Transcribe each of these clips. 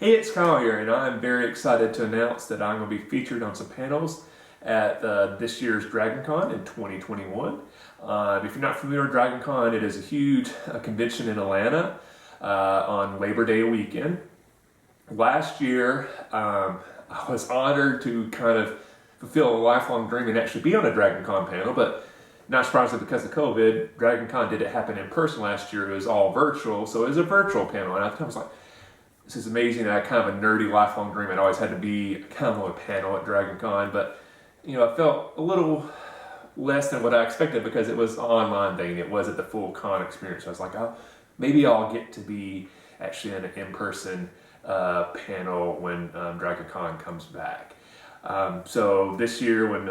Hey, it's Kyle here, and I'm very excited to announce that I'm going to be featured on some panels at this year's DragonCon in 2021. If you're not familiar with DragonCon, it is a huge convention in Atlanta on Labor Day weekend. Last year, I was honored to kind of fulfill a lifelong dream and actually be on a DragonCon panel, but not surprisingly because of COVID, DragonCon didn't happen in person last year. It was all virtual, so it was a virtual panel, and I was like, this is amazing. I had kind of a nerdy lifelong dream. I'd always had to be kind of on a panel at DragonCon, but I felt a little less than what I expected because it was an online thing. It wasn't the full con experience. So I was like, oh, maybe I'll get to be actually in an in-person panel when DragonCon comes back. So this year when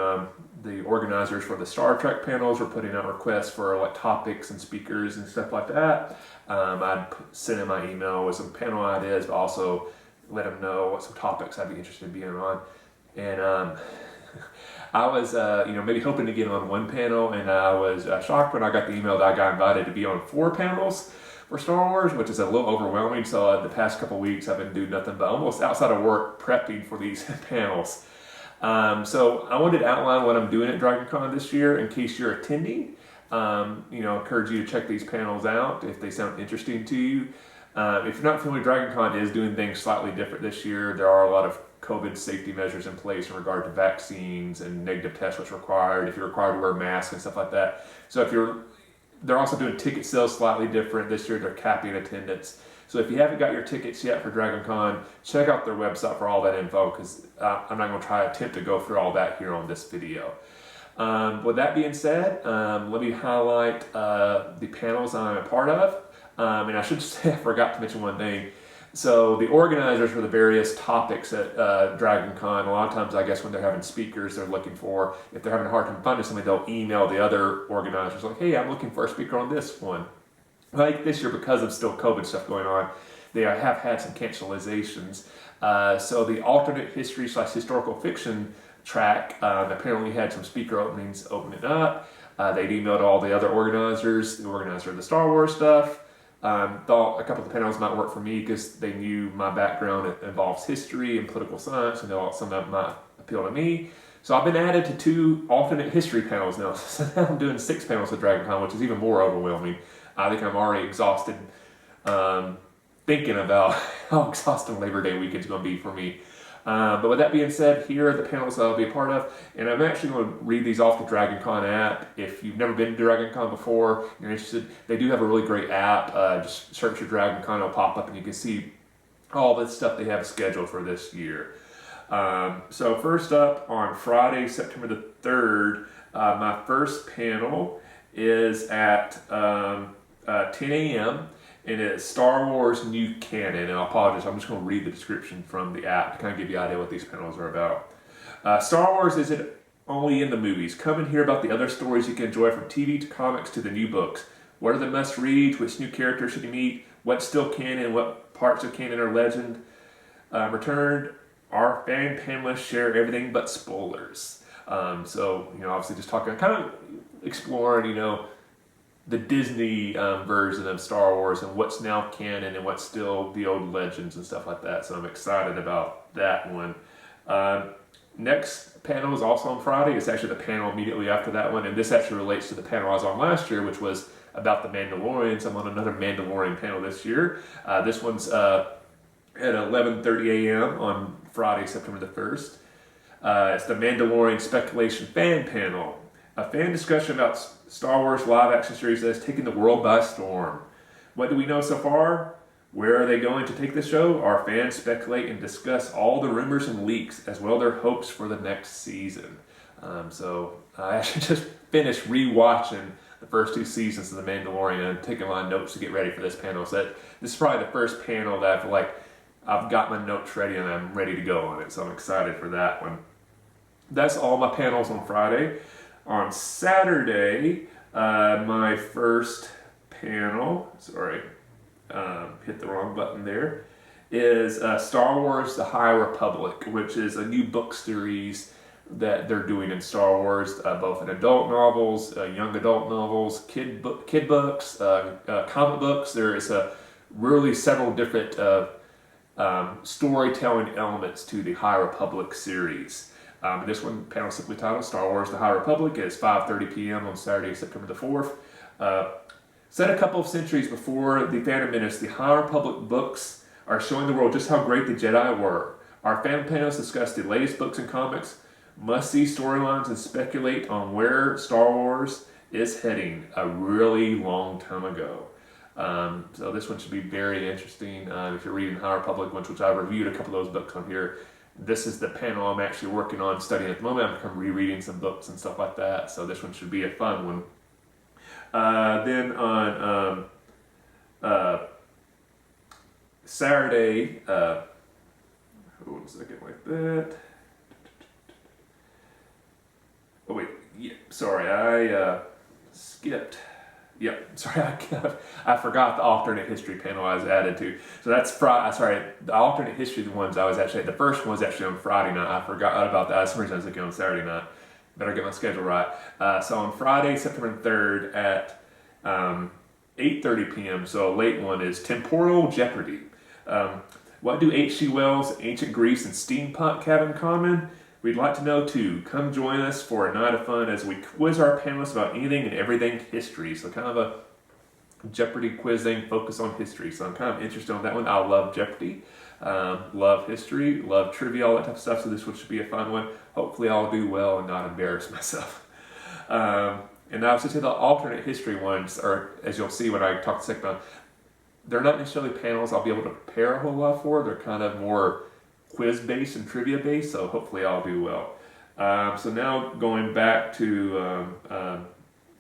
the organizers for the Star Trek panels were putting out requests for like topics and speakers and stuff like that, I'd send in my email with some panel ideas, but also let them know what some topics I'd be interested in being on. And I was maybe hoping to get on one panel, and I was shocked when I got the email that I got invited to be on 4 panels for Star Wars, which is a little overwhelming. So the past couple weeks I've been doing nothing but almost outside of work prepping for these panels. So I wanted to outline what I'm doing at DragonCon this year in case you're attending. Encourage you to check these panels out if they sound interesting to you. If you're not familiar, DragonCon is doing things slightly different this year. There are a lot of COVID safety measures in place in regard to vaccines and negative tests what's required, if you're required to wear masks and stuff like that. So they're also doing ticket sales slightly different this year. They're capping attendance. So if you haven't got your tickets yet for DragonCon, check out their website for all that info, because I'm not going to attempt to go through all that here on this video. With that being said, let me highlight the panels I'm a part of. And I should say I forgot to mention one thing. So the organizers for the various topics at DragonCon, a lot of times I guess when they're having speakers they're looking for, if they're having a hard time finding somebody, they'll email the other organizers like, hey, I'm looking for a speaker on this one. Like this year, because of still COVID stuff going on, they have had some cancelizations. So the alternate history / historical fiction track apparently had some speaker openings opening up. They'd emailed all the other organizers, the organizer of the Star Wars stuff. Thought a couple of the panels might work for me because they knew my background involves history and political science, and they thought some of that might appeal to me. So I've been added to 2 alternate history panels now. So now I'm doing 6 panels at DragonCon, which is even more overwhelming. I think I'm already exhausted thinking about how exhausting Labor Day weekend's going to be for me. But with that being said, here are the panels that I'll be a part of, and I'm actually going to read these off the DragonCon app. If you've never been to DragonCon before, you're interested, they do have a really great app. Just search your DragonCon, it'll pop up, and you can see all the stuff they have scheduled for this year. So first up, on Friday, September the 3rd, my first panel is at 10 a.m. and it's Star Wars New Canon. And I apologize, I'm just going to read the description from the app to kind of give you an idea what these panels are about. Star Wars isn't only in the movies. Come and hear about the other stories you can enjoy, from TV to comics to the new books. What are the must-reads? Which new characters should you meet? What's still canon? What parts of canon are legend? Returned. Our fan panelists share everything but spoilers. Obviously just talking, kind of exploring, the Disney version of Star Wars and what's now canon and what's still the old legends and stuff like that. So I'm excited about that one. Next panel is also on Friday. It's actually the panel immediately after that one, and this actually relates to the panel I was on last year, which was about the Mandalorians. I'm on another Mandalorian panel this year. This one's at 11:30 a.m. on Friday, September the 1st. It's the Mandalorian Speculation Fan Panel, a fan discussion about Star Wars live action series that has taken the world by storm. What do we know so far? Where are they going to take the show? Our fans speculate and discuss all the rumors and leaks, as well as their hopes for the next season. So I actually just finished re-watching the first 2 seasons of The Mandalorian and taking my notes to get ready for this panel. So this is probably the first panel that I feel like I've got my notes ready and I'm ready to go on it. So I'm excited for that one. That's all my panels on Friday. On Saturday, my first panel, hit the wrong button there, is Star Wars The High Republic, which is a new book series that they're doing in Star Wars, both in adult novels, young adult novels, kid books, comic books. There is really several different storytelling elements to the High Republic series. This one, panel simply titled Star Wars The High Republic, is 5:30 p.m. on Saturday, September the 4th. Set a couple of centuries before the Phantom Menace, the High Republic books are showing the world just how great the Jedi were. Our fan panels discuss the latest books and comics, must-see storylines, and speculate on where Star Wars is heading a really long time ago. So this one should be very interesting. If you're reading High Republic ones, which I've reviewed a couple of those books on here, this is the panel I'm actually working on studying at the moment. I'm rereading some books and stuff like that, so this one should be a fun one. Then on Saturday, one second, like that. Oh wait, yeah, sorry, I skipped. Yep, sorry, I forgot the alternate history panel I was added to. So that's Friday. Sorry, the alternate history ones I was actually, the first one was actually on Friday night. I forgot about that. For some reason I was looking on Saturday night. Better get my schedule right. So on Friday, September 3rd at 8:30 p.m., so a late one, is Temporal Jeopardy. What do H.G. Wells' Ancient Greece and Steampunk have in common? We'd like to know too. Come join us for a night of fun as we quiz our panelists about anything and everything history. So kind of a Jeopardy quizzing, focus on history. So I'm kind of interested on that one. I love Jeopardy, love history, love trivia, all that type of stuff. So this one should be a fun one. Hopefully I'll do well and not embarrass myself. And I was to say the alternate history ones, or as you'll see when I talk to second, they're not necessarily panels I'll be able to prepare a whole lot for. They're kind of more quiz-based and trivia-based, so hopefully I'll do well. So now going back to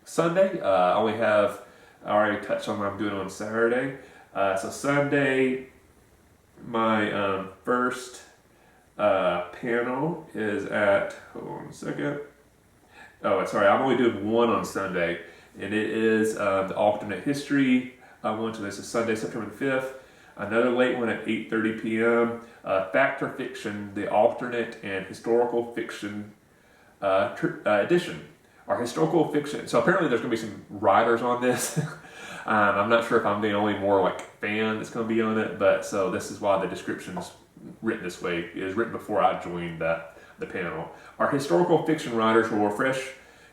Sunday, I already touched on what I'm doing on Saturday. So Sunday, my first panel is at, hold on a second. Oh, sorry, I'm only doing one on Sunday, and it is the alternate history one. So this is Sunday, September the 5th. Another late one at 8:30 p.m. Fact or Fiction, the alternate and historical fiction edition. Our historical fiction, so apparently there's going to be some writers on this. I'm not sure if I'm the only more like fan that's going to be on it, but so this is why the description's written this way. It was written before I joined the panel. Our historical fiction writers will refresh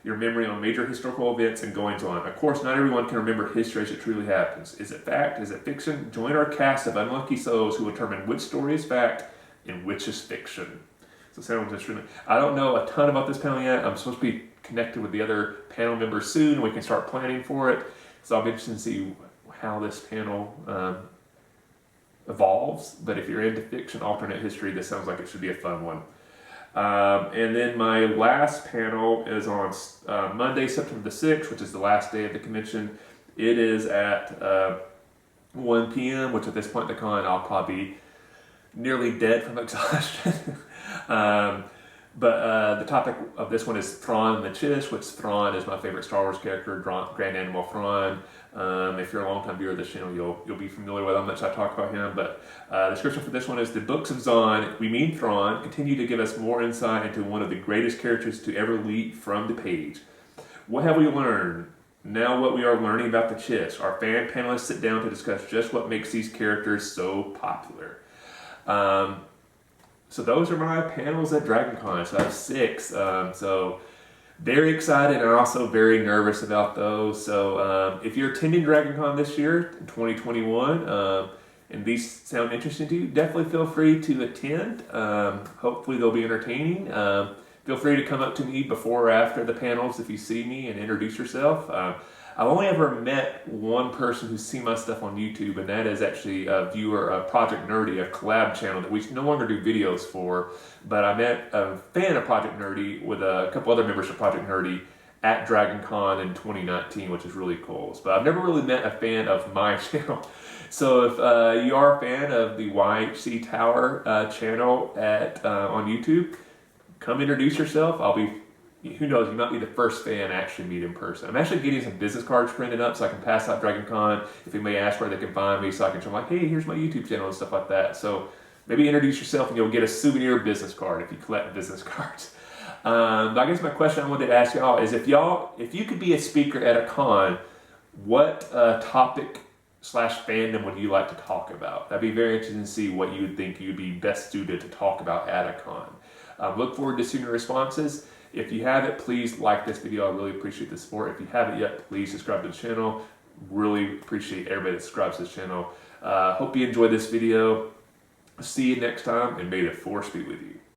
your memory on major historical events and goings on. Of course, not everyone can remember history as it truly happens. Is it fact? Is it fiction? Join our cast of unlucky souls who will determine which story is fact and which is fiction. So sounds interesting. I don't know a ton about this panel yet. I'm supposed to be connected with the other panel members soon, and we can start planning for it. So I'll be interested to see how this panel evolves. But if you're into fiction, alternate history, this sounds like it should be a fun one. And then my last panel is on Monday, September the 6th, which is the last day of the convention. It is at 1 p.m., which at this point in the con, I'll probably be nearly dead from exhaustion. But the topic of this one is Thrawn and the Chiss, which Thrawn is my favorite Star Wars character, Grand Animal Thrawn. If you're a long-time viewer of this channel, you'll be familiar with how much I talk about him. But the description for this one is: the books of Zahn, we mean Thrawn, continue to give us more insight into one of the greatest characters to ever leap from the page. What have we learned? Now what we are learning about the Chiss. Our fan panelists sit down to discuss just what makes these characters so popular. So those are my panels at DragonCon. So I have 6. So very excited and also very nervous about those. So if you're attending DragonCon this year, in 2021, and these sound interesting to you, definitely feel free to attend. Hopefully they'll be entertaining. Feel free to come up to me before or after the panels if you see me and introduce yourself. I've only ever met one person who's seen my stuff on YouTube, and that is actually a viewer of Project Nerdy, a collab channel that we no longer do videos for. But I met a fan of Project Nerdy with a couple other members of Project Nerdy at DragonCon in 2019, which is really cool. But I've never really met a fan of my channel. So if you are a fan of the YHC Tower channel on YouTube, come introduce yourself. Who knows, you might be the first fan I actually meet in person. I'm actually getting some business cards printed up so I can pass out DragonCon if anybody asks where they can find me, so I can show them like, hey, here's my YouTube channel and stuff like that. So maybe introduce yourself and you'll get a souvenir business card if you collect business cards. But I guess my question I wanted to ask y'all is if you could be a speaker at a con, what topic slash fandom would you like to talk about? That'd be very interesting to see what you would think you'd be best suited to talk about at a con. Look forward to seeing your responses. If you haven't, please like this video. I really appreciate the support. If you haven't yet, please subscribe to the channel. Really appreciate everybody that subscribes to this channel. Hope you enjoyed this video. See you next time, and may the force be with you.